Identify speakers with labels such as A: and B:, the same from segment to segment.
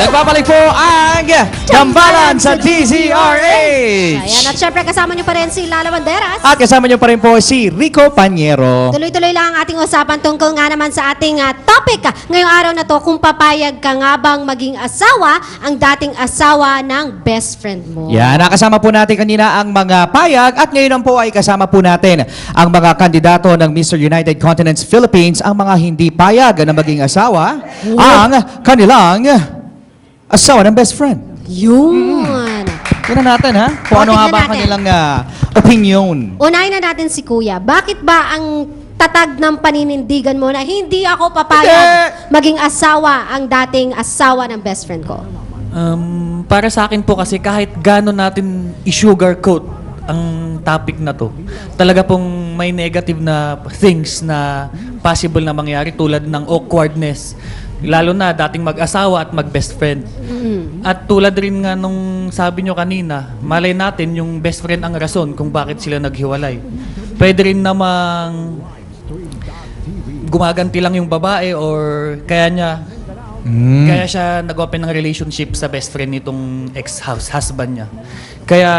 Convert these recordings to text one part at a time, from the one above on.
A: Nagbabalik po ang Gambalan sa DZRH.
B: Ayan, at syempre kasama niyo pa rin si Lala Banderas.
A: At kasama niyo pa rin po si Rico Panyero.
B: Tuloy-tuloy lang ang ating usapan tungkol nga naman sa ating topic ngayong araw na to, kung papayag ka nga bang maging asawa ang dating asawa ng best friend mo.
A: Yan, nakasama po natin kanina ang mga payag at ngayon po ay kasama po natin ang mga kandidato ng Mr. United Continents Philippines, ang mga hindi payag na maging asawa, ang kanilang asawa ng best friend.
B: Yun.
A: Tingnan natin ha, kung ano
B: Tingnan
A: nga ba
B: natin.
A: kanilang opinion.
B: Unahin na natin si Kuya. Bakit ba ang tatag ng paninindigan mo na hindi ako papayag maging asawa ang dating asawa ng best friend ko?
C: Para sa akin po kasi kahit gano'n natin i-sugarcoat ang topic na to, talaga pong may negative na things na possible na mangyari tulad ng awkwardness. Lalo na dating mag-asawa at mag-best friend. At tulad rin nga nung sabi nyo kanina, malay natin yung best friend ang rason kung bakit sila naghiwalay. Pwede rin namang gumaganti lang yung babae or kaya siya nag-open ng relationship sa best friend nitong ex-husband niya. Kaya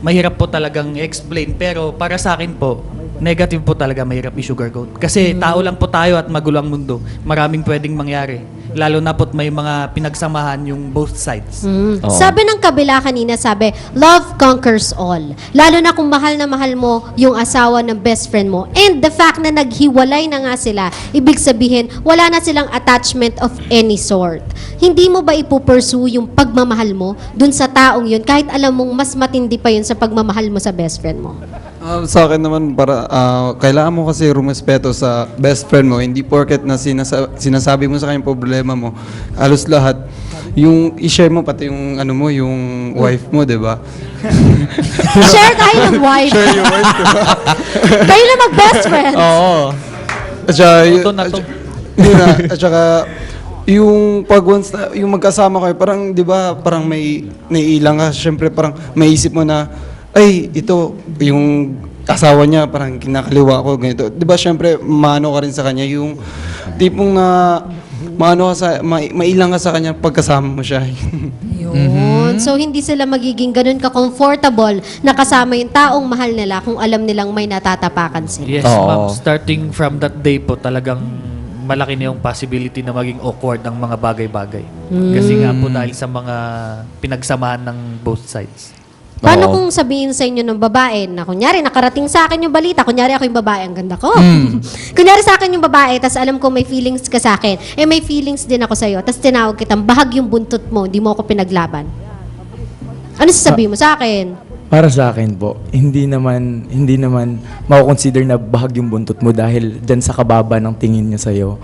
C: mahirap po talagang explain, pero para sa akin po, negative po talaga, mahirap i-sugarcoat. Kasi tao lang po tayo at magulo ang mundo. Maraming pwedeng mangyari. Lalo na po't may mga pinagsamahan yung both sides.
A: Oo.
B: Sabi ng kabila kanina, sabi, love conquers all. Lalo na kung mahal na mahal mo yung asawa ng best friend mo. And the fact na naghiwalay na nga sila, ibig sabihin, wala na silang attachment of any sort. Hindi mo ba ipupursue yung pagmamahal mo dun sa taong yun, kahit alam mong mas matindi pa yun sa pagmamahal mo sa best friend mo?
D: Sa akin naman, kailangan mo kasi rumespeto sa best friend mo. Hindi porket na sinasabi mo sa kanya problema mo, alos lahat. Yung i-share mo pati yung yung wife mo, 'di ba?
B: Share tayo ng wife.
D: Share yung wife, 'di ba?
B: Kayo na mag-best friends.
D: Oo. At saka,
C: Ito na to.
D: at saka, yung pag once na, yung magkasama kayo, parang 'di ba, parang may naiilang ka, syempre parang maiisip mo na ay, ito, yung asawa niya, parang kinakaliwa ko, ganito. Di ba, syempre, maano ka rin sa kanya, yung tipong na, mailang ka sa kanya pagkasama mo siya.
B: Yun. So, hindi sila magiging ganun ka-comfortable na kasama yung taong mahal nila kung alam nilang may natatapakan sila.
C: Yes,
A: Oo.
C: ma'am. Starting from that day po, talagang malaki na yung possibility na maging awkward ang mga bagay-bagay. Kasi nga po dahil sa mga pinagsamahan ng both sides.
B: Paano
A: Oo.
B: kung sabihin sa inyo ng babae na kunyari nakarating sa akin yung balita, kunyari ako yung babae, ang ganda ko. Kunyari sa akin yung babae, tas alam ko may feelings ka sa akin, may feelings din ako sa'yo, tas tinawag kitang bahag yung buntot mo, di mo ako pinaglaban. Ano sasabihin mo sa akin?
E: Para sa akin po, hindi naman mako-consider na bahag yung buntot mo dahil dyan sa kababa ng tingin niya sa'yo.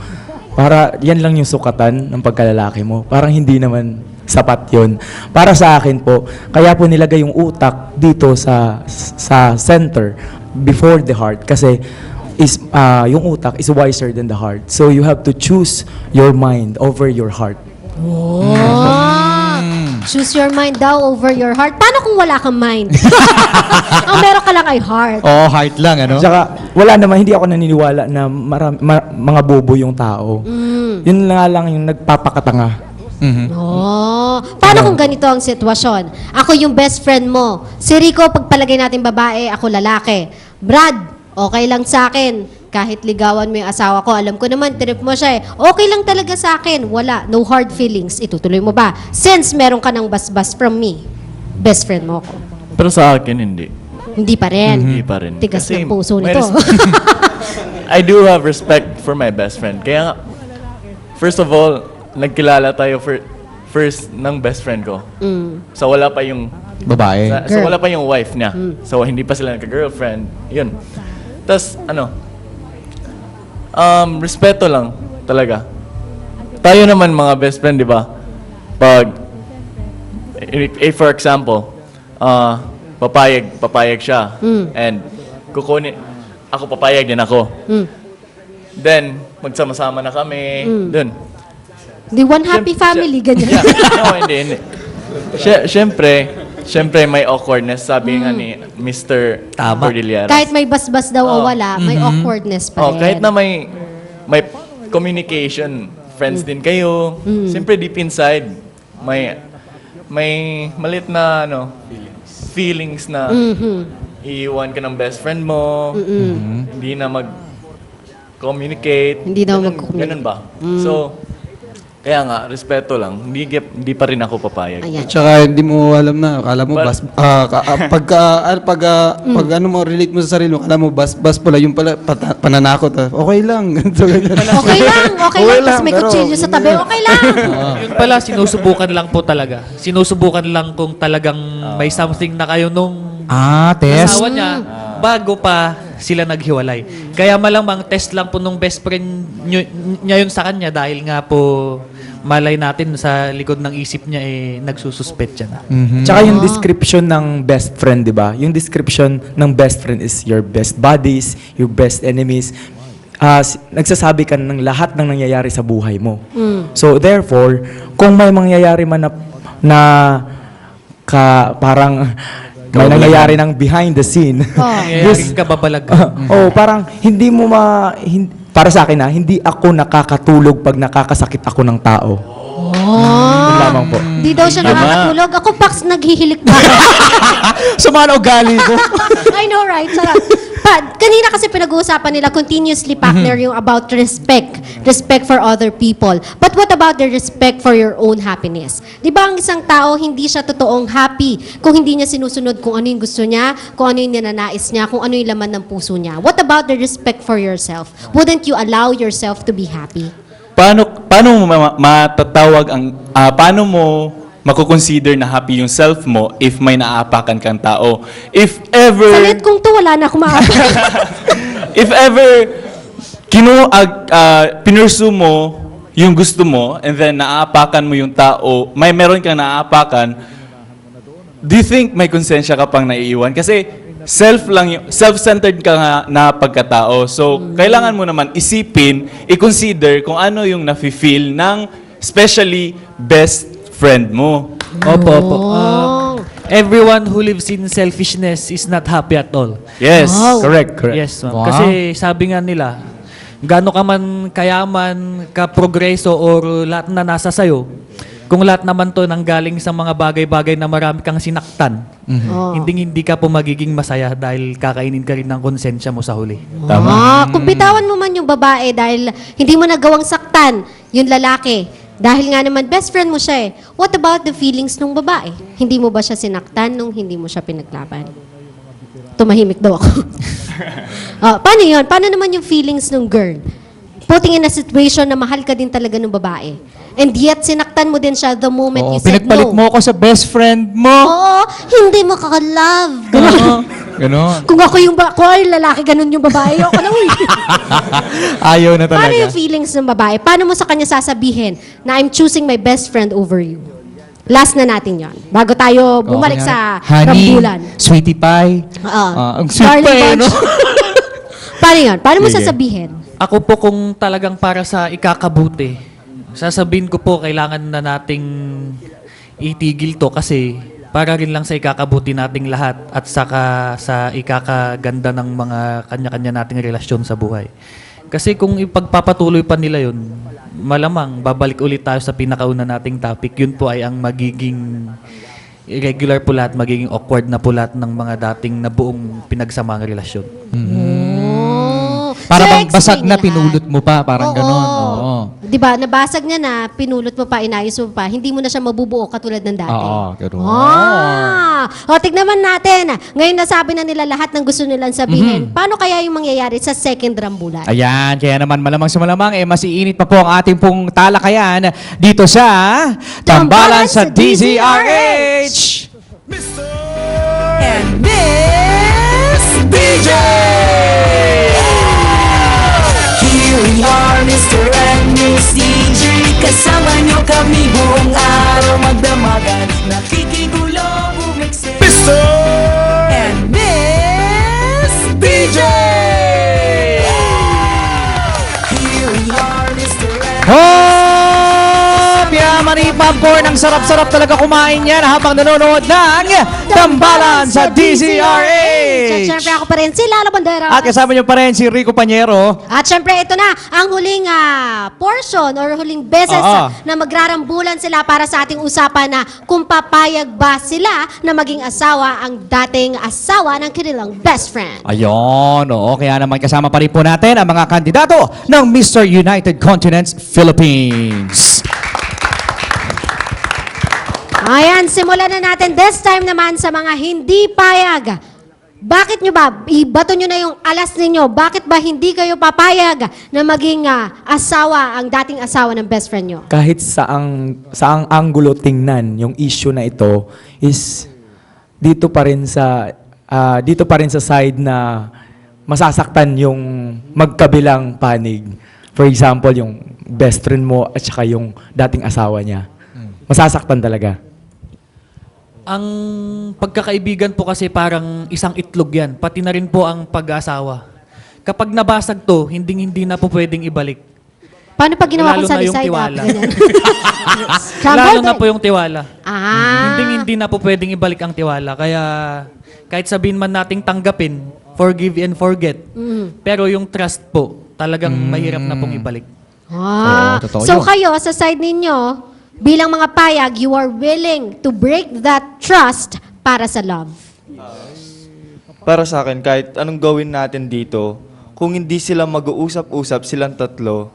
E: Para yan lang yung sukatan ng pagkalalaki mo. Parang hindi naman sapat yun. Para sa akin po, kaya po nilagay yung utak dito sa center before the heart kasi yung utak is wiser than the heart. So you have to choose your mind over your heart.
B: Choose your mind daw over your heart. Paano kung wala kang mind? Ang meron ka lang ay heart.
A: Oh, heart lang, ano?
E: Tsaka, wala naman, hindi ako naniniwala na mga bobo yung tao. Yun nga lang yung nagpapakatanga.
B: Paano kung ganito ang sitwasyon? Ako yung best friend mo. Si Rico, pagpalagay natin babae, ako lalaki. Brad, okay lang sa akin. Kahit ligawan mo yung asawa ko, alam ko naman, trip mo siya eh. Okay lang talaga sa akin. Wala, no hard feelings. Itutuloy mo ba? Since meron ka ng basbas from me, best friend mo ako.
F: Pero sa akin, hindi.
B: Hindi pa rin.
F: Hindi pa rin.
B: Tigas
F: Kasi
B: ng puso
F: may
B: nito.
F: I do have respect for my best friend. Kaya nga, first of all, nagkilala tayo first ng best friend ko. So wala pa yung
A: Babae.
F: so wala pa yung wife niya. So hindi pa sila nagka-girlfriend. Yun. Tapos respeto lang talaga. Tayo naman mga best friend, di ba? Pag for example, papayag siya and ako papayag din ako. Then magsama-sama na kami. Dun.
B: The one happy family, ganyan.
F: Yeah. No, hindi. Siyempre may awkwardness, sabi nga ni Mr. Cordilleras.
B: Kahit may basbas daw o wala, may awkwardness pa rin.
F: Kahit na may communication friends din kayo. Siyempre deep inside, may malit na feelings na iiwan ka ng best friend mo, hindi na mag-communicate.
B: Hindi na
F: Ganun-
B: mag-communicate.
F: Ganun ba? So, kaya nga, respeto lang. Hindi pa rin ako papayag.
B: Ayan.
D: Tsaka hindi mo alam na, akala mo
F: But-
D: pag ano mo, relate mo sa sarili mo, akala mo bas pala, yung pala pananakot. Okay lang. Ganito, ganyan.
B: Okay lang. Tapos may
D: pero-
B: kutsilyo sa tabi. Okay lang.
C: Yun pala, sinusubukan lang po talaga. Sinusubukan lang kung talagang may something na kayo nung
A: Test.
C: asawa niya bago pa sila naghiwalay. Kaya malamang test lang po nung best friend niya yun sa kanya dahil nga po malay natin sa likod ng isip niya nagsususpect siya na.
E: Tsaka yung description ng best friend, di ba? Yung description ng best friend is your best buddies, your best enemies. Nagsasabi ka ng lahat ng nangyayari sa buhay mo. So therefore, kung may mangyayari man na parang may nangyayari ng behind the scene.
C: Nangyayaring kababalag.
E: Parang hindi mo para sa akin hindi ako nakakatulog pag nakakasakit ako ng tao. Yun lamang po.
B: Hindi daw siya nakakatulog. Ako, Pax, naghihilik pa.
A: Sumana ugali ko.
B: I know, right? Sarap. Kanina kasi pinag-uusapan nila continuously, partner, yung about respect. Respect for other people. But what about the respect for your own happiness? Di ba ang isang tao, hindi siya totoong happy kung hindi niya sinusunod kung ano yung gusto niya, kung ano yung ninanais niya, kung ano yung laman ng puso niya. What about the respect for yourself? Wouldn't you allow yourself to be happy?
F: Paano mo matatawag paano mo mako-consider na happy yung self mo if may naaapakan kang tao? If ever
B: Salit kung to, wala na akong maaapay.
F: if ever pinursu mo yung gusto mo and then naaapakan mo yung tao, meron kang naaapakan, do you think may konsensya ka pang naiiwan? Kasi self-centered ka nga na pagkatao. So, kailangan mo naman isipin, i-consider kung ano yung nafe-feel ng especially best friend mo.
C: Opo. Everyone who lives in selfishness is not happy at all.
F: Yes.
B: Wow.
E: Correct.
C: Yes, ma'am.
A: Wow.
C: Kasi sabi nga nila, gaano ka man kayaman, ka-progreso, or lahat na nasa sayo, kung lahat naman to nanggaling sa mga bagay-bagay na marami kang sinaktan, hindi ka po magiging masaya dahil kakainin ka rin ng konsensya mo sa huli.
B: Kung bitawan mo man yung babae dahil hindi mo nagawang saktan yung lalaki, dahil nga naman best friend mo siya what about the feelings ng babae? Hindi mo ba siya sinaktan nung hindi mo siya pinaglaban? Tumahimik daw ako. Paano yun? Paano naman yung feelings ng girl? Putting in a situation na mahal ka din talaga ng babae. And yet, sinaktan mo din siya the moment you said
A: Pinagpalit
B: no.
A: mo ako sa best friend mo.
B: Oo, hindi mo kaka-love. Ganon.
A: Ganon.
B: Kung ako yung lalaki, ganun yung babae. Ako na, uy.
A: Ayaw na
B: Paano
A: talaga.
B: yung feelings ng babae? Paano mo sa kanya sasabihin na I'm choosing my best friend over you? Last na natin yon. Bago tayo bumalik sa
A: Honey,
B: rambulan.
A: sweetie pie.
B: Oo.
A: Ang sweet
B: Darling
A: pa
B: bunch.
A: no?
B: Paano yun? Paano mo
A: Sige.
B: sasabihin?
C: Ako po kung talagang para sa ikakabuti, sasabihin ko po kailangan na nating itigil to kasi para rin lang sa ikakabuti nating lahat at saka sa ikakaganda ng mga kanya-kanya nating relasyon sa buhay. Kasi kung ipagpapatuloy pa nila yun, malamang babalik ulit tayo sa pinakauna nating topic. Yun po ay ang magiging irregular po lahat, magiging awkward na po lahat ng mga dating nabuong pinagsamang relasyon.
B: Oh.
A: Para
B: So,
A: bang basag
B: explain
A: na
B: lahat.
A: pinulot mo pa, parang
B: Oo.
A: ganon. Oo.
B: Di ba? Nabasag niya na, pinulot mo pa, inayos mo pa, hindi mo na siya mabubuo katulad ng dati.
A: Oo, ganun.
B: O, tignan natin. Ngayon nasabi na nila lahat ng gusto nilang sabihin. Paano kaya yung mangyayari sa second rambulan?
A: Ayan, kaya naman malamang sa malamang, mas iinit pa po ang ating pong talakayan dito sa Tambalan sa DZRH!
G: And Miss DJ! Here we are, Mr. and Miss DJ. Kasama nyo kami buong araw magdamagan. Nakikigulo, bumikse. Mr. and Miss DJ! Here we are, Mr. and
A: Hop! Yaman popcorn. Ang sarap-sarap talaga kumain yan habang nanonood ng Tambalan sa DZRH.
B: At syempre ako pa rin si Lala Bandera.
A: At kasama niyo pa rin si Rico Pañero.
B: At syempre, ito na ang huling portion or huling beses na magrarambulan sila para sa ating usapan na kung papayag ba sila na maging asawa ang dating asawa ng kanilang best friend.
A: Ayun, oo. Kaya naman kasama pa rin po natin ang mga kandidato ng Mr. United Continents Philippines.
B: Ayan, simulan na natin this time naman sa mga hindi payag. Bakit nyo ba, ibato nyo na yung alas ninyo, bakit ba hindi kayo papayag na maging asawa ang dating asawa ng best friend nyo?
E: Kahit saang anggulo tingnan yung issue na ito is dito pa rin sa side na masasaktan yung magkabilang panig. For example, yung best friend mo at saka yung dating asawa niya. Masasaktan talaga.
C: Ang pagkakaibigan po kasi parang isang itlog yan. Pati na rin po ang pag-asawa. Kapag nabasag to, hindi na po pwedeng ibalik.
B: Paano pag ginawa ko
C: Lalo
B: sa
C: na yung
B: side up?
C: tiwala.
B: Ganyan.
C: Lalo
B: Scrambled
C: na
B: egg.
C: po yung tiwala. Hindi
B: Ah.
C: na po pwedeng ibalik ang tiwala. Kaya kahit sabihin man nating tanggapin, forgive and forget. Pero yung trust po, talagang mahirap na pong ibalik.
B: Ah.
A: Oo, totoo
B: So
A: yun.
B: kayo, sa side ninyo, bilang mga payag, you are willing to break that trust para sa love.
H: Para sa akin, kahit anong gawin natin dito, kung hindi sila mag-uusap-usap silang tatlo,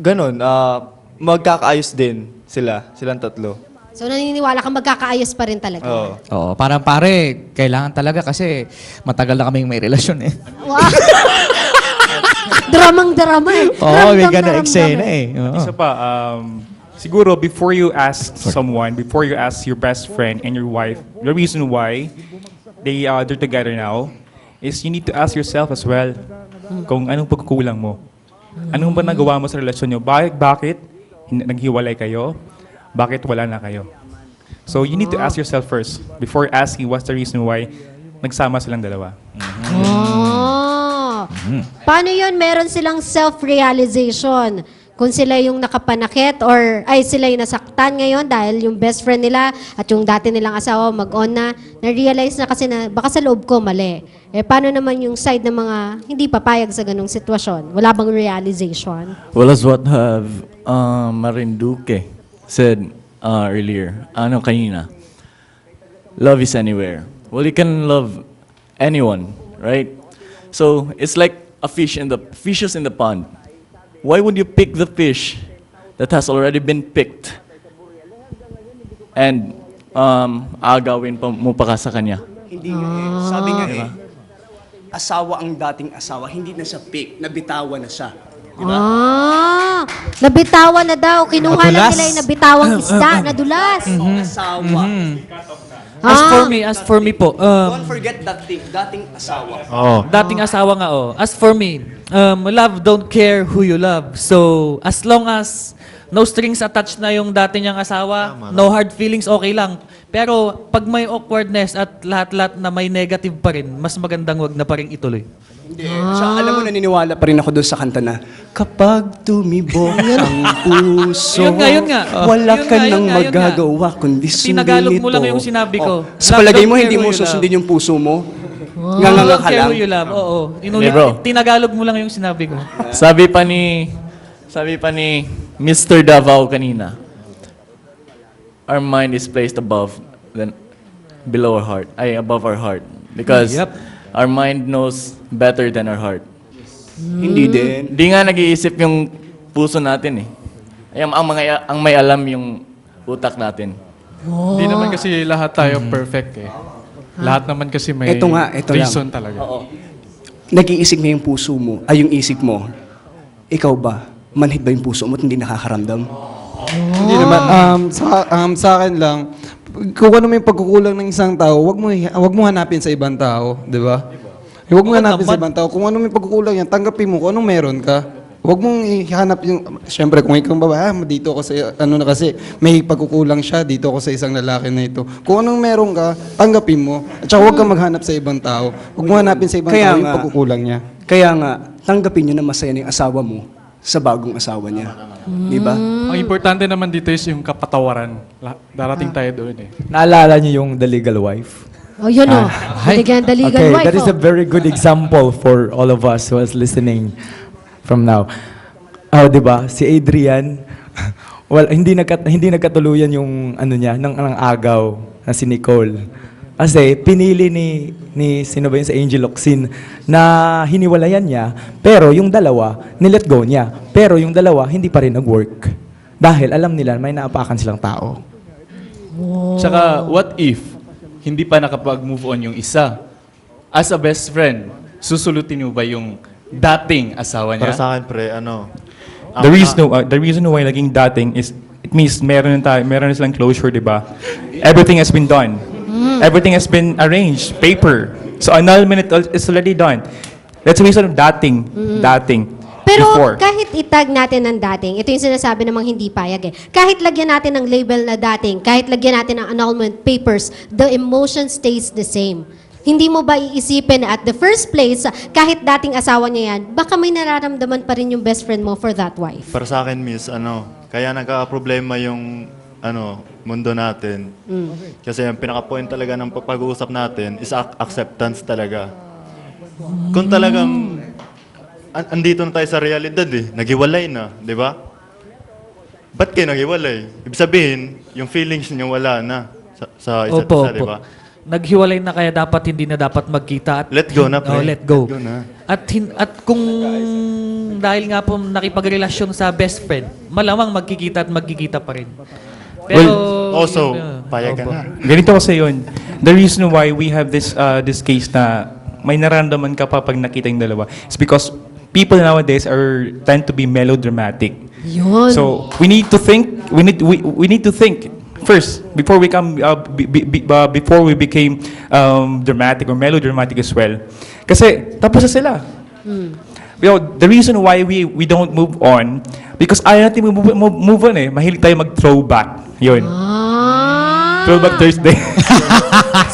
H: ganun, magkakaayos din silang tatlo.
B: So naniniwala ka magkakaayos pa rin talaga.
H: Oo.
A: Oo, parang pare, kailangan talaga kasi matagal na kaming may relasyon eh.
B: Wow. Dramang-drama eh.
A: Oo, may
B: Ramdam na
A: gana
B: ramdam
A: eksena eh. Oo.
I: Isa pa, siguro before you ask someone, before you ask your best friend and your wife, the reason why they're together now is you need to ask yourself as well kung anong pagkukulang mo. Anong ba nagawa mo sa relasyon nyo? Bakit naghiwalay kayo? Bakit wala na kayo? So you need to ask yourself first before asking what's the reason why nagsama silang dalawa.
B: Oh. Paano yun? Meron silang self-realization. Kung sila yung nakapanakit or ay sila yung nasaktan ngayon dahil yung best friend nila at yung dati nilang asawa mag-on na-realize na kasi na baka sa loob ko mali. Eh paano naman yung side ng mga hindi papayag sa ganong sitwasyon? Wala bang realization?
F: Well, as what Marinduque said earlier, kanina, love is anywhere. Well, you can love anyone, right? So it's like a fishes in the pond. Why would you pick the fish that has already been picked? And agawin mo pa ka sa kanya.
J: Hindi nga eh. Sabi nga asawa ang dating asawa, hindi na siya pick, nabitawan na siya. Diba?
B: Ah, nabitawan na daw. Kinuha lang
A: Nadulas.
B: nila yung nabitawang isda, nadulas.
J: Asawa.
C: As for me po,
J: Don't forget that thing, dating asawa.
C: dating asawa nga as for me, love don't care who you love. So, as long as no strings attached na yung dati niyang asawa, no hard feelings, okay lang. Pero pag may awkwardness at lahat-lahat na may negative pa rin, mas magandang wag na pa rin ituloy.
J: Hindi. So, alam mo, naniniwala pa rin ako doon sa kanta na, kapag tumibok ang puso,
C: Yun nga.
J: wala
C: Yun
J: ka
C: nga,
J: nang
C: yun nga.
J: magagawa kundi sundin
C: Tinagalog
J: ito.
C: mo lang yung sinabi ko.
J: Sa
C: Love
J: palagay
C: don't
J: mo,
C: care
J: hindi
C: who
J: mo
C: you love.
J: susundin yung puso mo?
C: Love
J: Nganga
C: don't
J: ka
C: care
J: lang?
C: who you love. Oo.
F: Hey, bro.
C: Tinagalog mo lang yung sinabi ko.
F: Sabi pa ni Mr. Davao kanina, our mind is placed above our heart. Because our mind knows better than our heart.
J: Hindi din.
F: Hindi nga nag-iisip yung puso natin eh. Ang may alam yung utak natin.
K: Hindi naman kasi lahat tayo perfect eh. Lahat naman kasi may
J: Ito lang.
K: reason talaga.
J: Oo. Nag-iisip nga yung puso mo, ay yung isip mo. Ikaw ba? Manhid ba yung puso mo at hindi nakakaramdam?
D: Hindi naman. Sa akin lang, kung ano may pagkukulang ng isang tao, wag mo hanapin sa ibang tao, di ba? Huwag mo hanapin sa ibang tao. Kung ano may pagkukulang yan, tanggapin mo kung anong meron ka. Huwag mong ihanap yung, siyempre kung ikaw babae, dito ako sa, kasi may pagkukulang siya, dito ako sa isang lalaki na ito. Kung anong meron ka, tanggapin mo. At saka huwag kang maghanap sa ibang tao. Huwag mo hanapin sa ibang tao yung pagkukulang niya.
J: Kaya nga, tanggapin niyo na masaya na yung asawa mo sa bagong asawa niya. Di ba?
K: Ang importante naman dito is yung kapatawaran. Darating tayo doon eh.
E: Naalala niyo yung The Legal Wife?
B: Oh, yun o. Binigyan the legal
E: Okay,
B: wife.
E: that is a very good example for all of us who is listening from now. Oh, 'di ba? Si Adrian, well, hindi nagkatuluyan yung ano niya ng agaw na si Nicole. Kasi pinili ni sino ba yun, sa Angel Locsin na hiniwalayan niya, pero yung dalawa ni-let go niya. Pero yung dalawa hindi pa rin nag-work. Dahil alam nila may naapakan silang tao.
F: Tsaka, what if hindi pa nakapag-move on yung isa? As a best friend, susulutin mo ba yung dating asawa niya?
H: Para sa akin, pre,
I: The reason why naging dating is it means meron na silang closure, di ba? Everything has been done. Everything has been arranged, paper. So annulment is already done. That's the reason of dating.
B: Pero
I: Before.
B: kahit itag natin ng dating, ito yung sinasabi namang hindi payag eh. Kahit lagyan natin ng label na dating, kahit lagyan natin ng annulment papers, the emotion stays the same. Hindi mo ba iisipin na at the first place, kahit dating asawa niya yan, baka may nararamdaman pa rin yung best friend mo for that wife?
H: Para sa akin, miss, kaya nagka-problema yung mundo natin. Kasi ang pinaka-point talaga ng pag-uusap natin is acceptance talaga. Kung talagang andito na tayo sa realidad naghiwalay na, di ba? Ba't kayo naghiwalay? Ibig sabihin, yung feelings niyo wala na sa isa't
C: Opo,
H: isa, di
C: opo.
H: ba?
C: Naghiwalay na kaya dapat hindi na dapat magkita at
H: Let go na, pre.
C: Oh, let go.
H: Let go na.
C: At kung dahil nga po nakipagrelasyon sa best friend, malamang magkikita at magkikita pa rin. Pero
H: Also,
C: yun,
H: payag ka
C: opo.
H: na.
I: Ganito kasi yun. The reason why we have this case na may nararamdaman ka pa pag nakita yung dalawa is because people nowadays tend to be melodramatic.
B: Yun.
I: So we need to think. We need to think first before we became dramatic or melodramatic as well. Kasi tapos na sila. The reason why we don't move on because ayaw natin move on eh. Mahilig tayo mag-throwback. Yun. Throwback Thursday.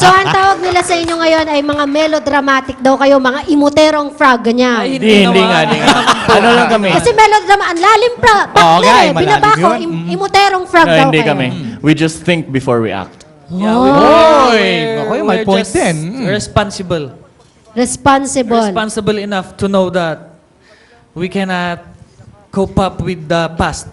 B: So, ang tawag nila sa inyo ngayon ay mga melodramatic daw kayo, mga imuterong frog, ganyan.
C: Hindi nga.
F: Ano lang kami?
B: Kasi melodrama, ang lalim partner eh.
A: malalim
B: Binaba ko,
A: yun.
B: imuterong frog daw
F: Hindi
B: kayo.
F: kami. We just think before we act.
A: Okay, may
C: We're
A: point
C: just
A: din.
C: Responsible.
B: Responsible.
C: Responsible enough to know that we cannot cope up with the past.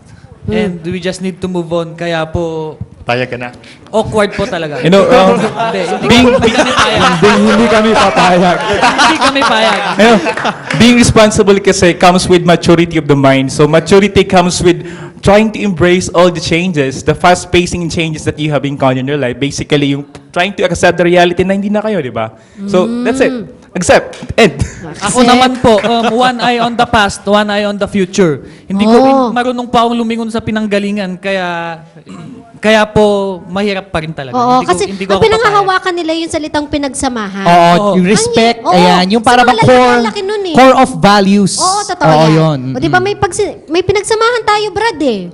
C: And we just need to move on. Kaya po,
H: Payag ka na.
C: awkward po talaga.
I: You know,
C: Hindi kami payag.
E: Hindi kami papayag.
C: Hindi kami payag.
I: Being responsible kasi comes with maturity of the mind. So maturity comes with trying to embrace all the changes, the fast-pacing changes that you have encountered in your life. Basically, yung trying to accept the reality na hindi na kayo, di ba? So that's it. Accept. End.
C: Ako naman po, one eye on the past, one eye on the future. Hindi ko marunong pa akong lumingon sa pinanggalingan, kaya po mahirap pa rin talaga.
B: Oo, kasi
C: hindi ko
B: ang
C: ako
B: pinangahawakan nila yung salitang pinagsamahan.
A: Oo, yung respect,
B: Oo.
A: ayan, yung
B: Kasi
A: para bang
B: malalaki nun eh.
A: core of values.
B: Oo, totoo
A: Oo,
B: yan.
A: yun.
B: O, di ba may pinagsamahan tayo, Brad eh.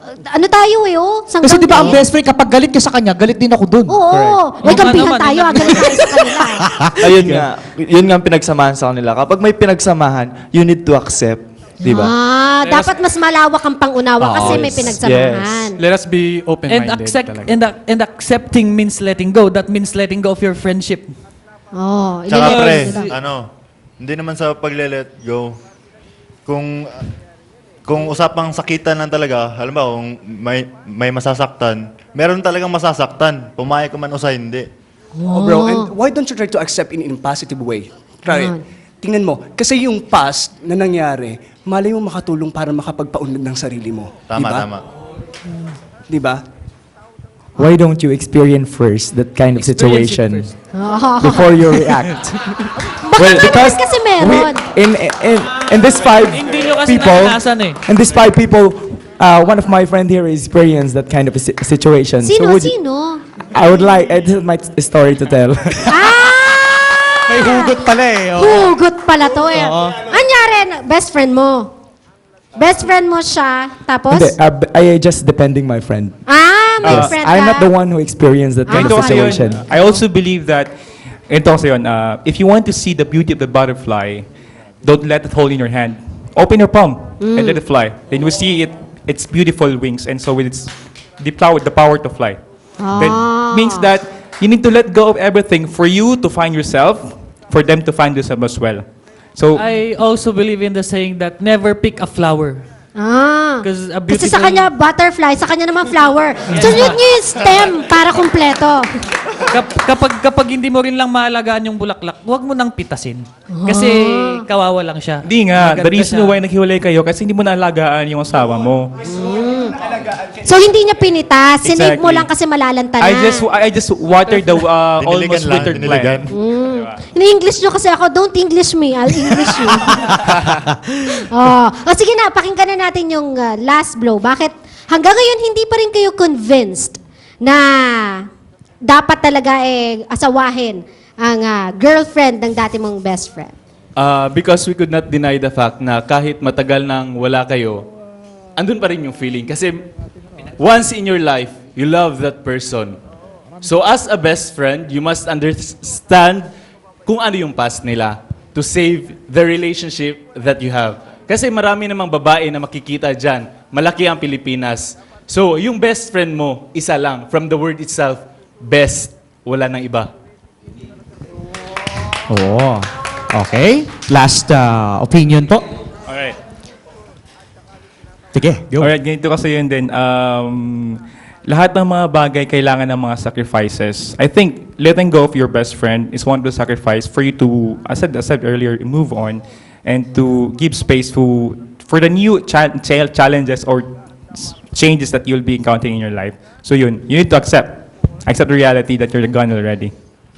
B: Ano tayo eh, oh?
A: Kasi di ba ang best friend, kapag galit ka sa kanya, galit din ako dun.
B: Oo. May
C: Oo nga
B: kampihan
C: naman,
B: tayo,
C: yun
B: galit tayo sa kanila.
H: Ayun nga. Yun nga ang pinagsamahan sa kanila. Kapag may pinagsamahan, you need to accept. Di ba?
B: Dapat mas malawak ang pangunawa kasi may pinagsamahan.
K: Let us be open-minded talaga.
C: And accepting means letting go. That means letting go of your friendship.
B: Oh,
H: Tsaka
B: ililit
H: pre,
B: sila.
H: hindi naman sa pagle-let go. Kung usapang sakitan lang talaga, alam ba, kung may masasaktan, meron talagang masasaktan. Pumayag ka man o sa hindi.
J: Oh, bro, and why don't you try to accept in positive way? Try it. Tingnan mo, kasi yung past na nangyari, malay mo makatulong para makapagpaunlad ng sarili mo.
H: Tama,
J: diba?
H: tama.
J: Diba?
E: Why don't you experience first that kind of situation
B: Oh.
E: before you react?
B: Baka kasi meron.
E: In this five
C: Hindi nyo kasi
E: people,
C: naranasan eh.
E: in this five people, one of my friend here experienced that kind of a situation.
B: Sino?
E: would-
B: Sino?
E: I would like, this is my story to tell.
A: May hugot pala eh. Oo.
B: Hugot pala to eh. Anyari, best friend mo. Best friend mo siya, tapos?
E: Hindi, I just depending my friend.
B: May friend
E: I'm
B: ka?
E: not the one who experienced that kind
I: Ito
E: of
I: kasi yun,
E: situation.
I: I also believe that, ito kasi yun, if you want to see the beauty of the butterfly, don't let it hold in your hand. Open your palm and let it fly. Then you will see it its beautiful wings, and so it's the power to fly. That means that you need to let go of everything for you to find yourself, for them to find themselves as well. So
C: I also believe in the saying that never pick a flower. Because a
B: Kasi sa
C: beautiful-
B: kanya butterfly, sa kanya naman flower. Sunod niyo yung stem para kumpleto.
C: kapag hindi mo rin lang maalagaan yung bulaklak, huwag mo nang pitasin. Kasi kawawa lang siya.
I: Hindi nga, the
C: Maganda
I: reason
C: siya.
I: why naghiwalay kayo kasi hindi mo naalagaan yung asawa mo.
B: So hindi niya pinitas, sinave mo
I: Exactly.
B: lang kasi malalanta na.
I: I just watered the almost
H: lang,
I: withered
H: diniligan.
I: plant.
B: Ini-English nyo kasi ako, don't English me, I'll English you. Sige na, pakinggan na natin yung last blow. Bakit hanggang ngayon hindi pa rin kayo convinced na dapat talaga asawahin ang girlfriend ng dati mong best friend?
F: Because we could not deny the fact na kahit matagal nang wala kayo, andun pa rin yung feeling. Kasi once in your life, you love that person. So as a best friend, you must understand kung ano yung past nila to save the relationship that you have. Kasi marami namang babae na makikita dyan. Malaki ang Pilipinas. So yung best friend mo, isa lang. From the word itself, best. Wala nang iba.
A: Oo. Okay. Last opinion po.
I: Alright.
A: Sige, go.
I: Alright, ganito kasi yun din. Lahat ng mga bagay kailangan ng mga sacrifices. I think letting go of your best friend is one of the sacrifice for you to, as I said earlier, move on and to give space for the new challenges or changes that you'll be encountering in your life. So yun, you need to accept the reality that you're gone already.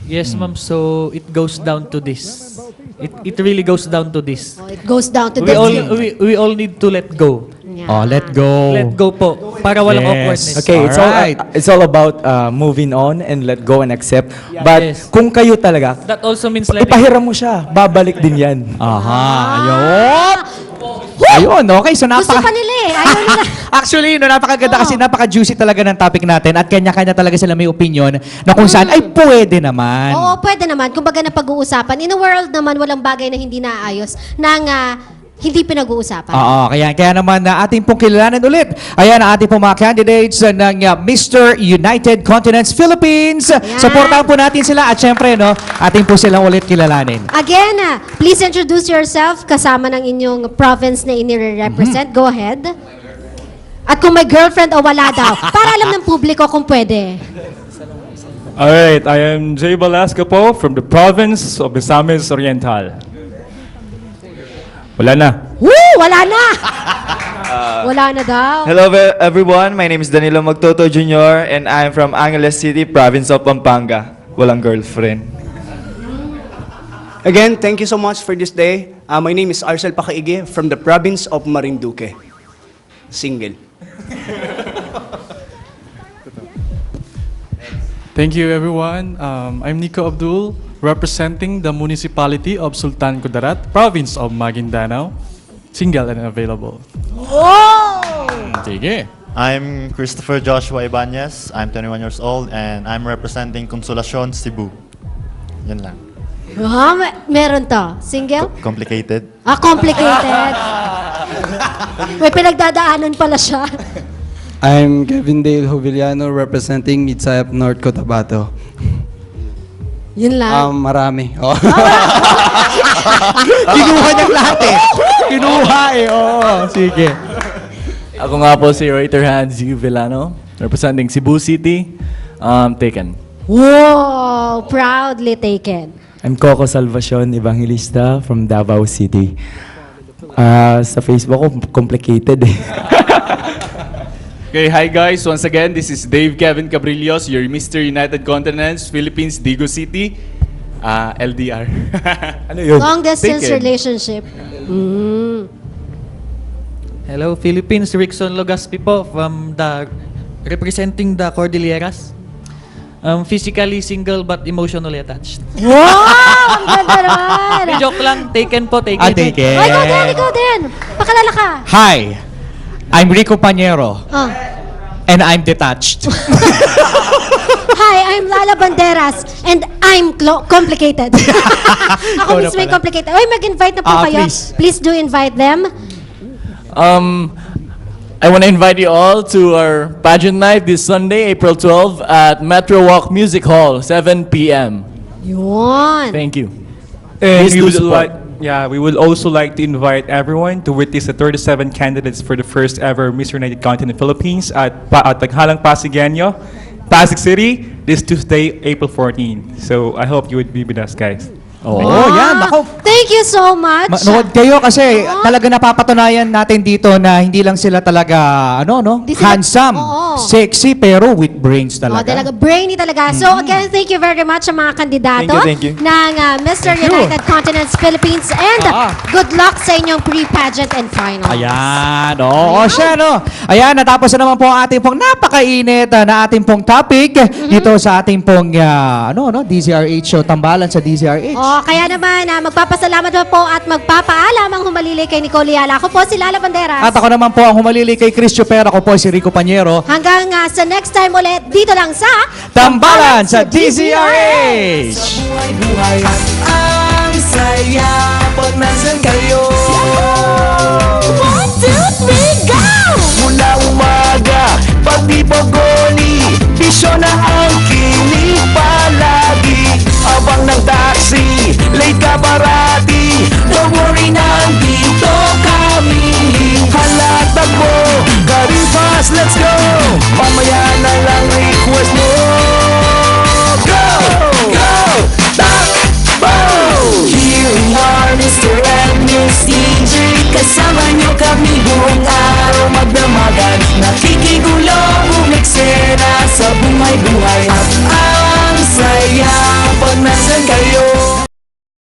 C: Yes, ma'am. So it goes down to this. It really goes down to this.
B: It goes down to
C: We all,
B: this.
C: we all need to let go.
A: Oh, let go.
C: Let go po. Para walang awkwardness.
E: Okay,
A: Alright.
E: it's all about moving on and let go and accept. But
C: Yes.
E: kung kayo talaga,
C: That also means letting
E: ipahiram mo siya, babalik din yan.
A: Aha. Ayun. Ayun, okay. So
B: Gusto pa nila eh. Ayaw nila.
A: Actually, no, napakaganda kasi napaka-juicy talaga ng topic natin at kanya-kanya talaga sila may opinion na kung saan ay pwede naman.
B: Oo, pwede naman. Kumbaga na pag-uusapan. In a world naman, walang bagay na hindi naayos na nga hindi pinag-uusapan.
A: Oo, kaya naman na ating pong kilalanin ulit. Ayan ang ating pong mga candidates ng Mr. United Continents Philippines. Supportahan po natin sila at syempre, no, ating po silang ulit kilalanin.
B: Again, please introduce yourself kasama ng inyong province na inire-represent. Go ahead. At kung may girlfriend o wala daw, para alam ng publiko kung pwede.
I: Alright, I am Jay Velasco po from the province of Misamis Oriental. Wala na.
B: Woo! Wala na! Wala na daw.
L: Hello everyone, my name is Danilo Magtoto Jr. and I am from Angeles City, province of Pampanga. Walang girlfriend.
J: Again, thank you so much for this day. My name is Arcel Pacaige from the province of Marinduque. Single.
K: Thank you, everyone. I'm Nico Abdul, representing the municipality of Sultan Kudarat, province of Maguindanao. Single and available.
A: Sige.
H: I'm Christopher Joshua Ibanez. I'm 21 years old and I'm representing Consolacion, Cebu. Yan lang.
B: Meron to. Single?
H: Complicated.
B: Complicated. May pinagdadaanan pala siya.
D: I'm Kevin Dale Juviliano representing Mitsayap, North Cotabato.
B: Yun lang.
D: Marami. Oh.
A: Kinuha niyang lahat eh. Kinuha eh. Oo, sige.
M: Ako nga po si Reuter Hans Villano, representing Cebu City, Taken.
B: Wow! Proudly taken.
E: I'm Coco Salvacion Evangelista from Davao City. Sa Facebook ko, complicated eh.
F: Okay, hi guys. Once again, this is Dave Kevin Cabrillos, your Mr. United Continents, Philippines, Digo City, LDR.
E: Ano yun?
B: Long distance
F: Taken.
B: relationship.
C: Hello, Philippines. Rickson Logaspi po from representing the Cordilleras. Physically single but emotionally attached.
B: Wow! Ang ganda naman!
C: Hindi, joke lang. Taken po, taken.
A: Taken.
B: Ay, ikaw din! Pakalala ka.
A: Hi. I'm Rico Pañero
B: Oh.
A: and I'm detached.
B: Hi, I'm Lala Banderas and I'm complicated. Ako
A: Ikaw na
B: mismo yung
A: pala.
B: complicated. Oy, mag-invite na po kayo.
A: Please.
B: Please do invite them.
M: I want to invite you all to our pageant night this Sunday, April 12 at Metro Walk Music Hall, 7 p.m.
B: Yun.
M: Thank you.
I: And
M: Please
I: we
M: do
I: would
M: support.
I: we would also like to invite everyone to witness the 37 candidates for the first ever Miss United Continent Philippines at Taghalang Pasigueño, Pasig City, this Tuesday, April 14. So I hope you would be with us, guys.
A: Oh, yan. Ako,
B: Thank you so much.
A: manood kayo kasi talaga napapatunayan natin dito na hindi lang sila talaga,
B: Di sila-
A: handsome,
B: Oo.
A: sexy, pero with brains
B: Oh,
A: talaga.
B: talaga, brainy talaga. So again, thank you very much sa mga kandidato
L: Thank you.
B: ng Mr.
A: Thank you.
B: United Continents Philippines and good luck sa inyong pre-pageant and finals.
A: Ayan, oo, siya, no? Ayan, natapos na naman po ang ating pong napakainit na ating pong topic dito sa ating pong, DZRH show, tambalan sa DZRH.
B: Oh, kaya naman, magpapasalamat po at magpapaalam ang humalili kay Nicole Yala. Ako po si Lala Banderas.
A: At ako naman po ang humalili kay Chris Chupera, ako po si Rico Panyero.
B: Hanggang sa next time ulit, dito lang sa
A: Tambalan sa DZRH!
G: Buhay-buhay at ang saya pag nandyan kayo.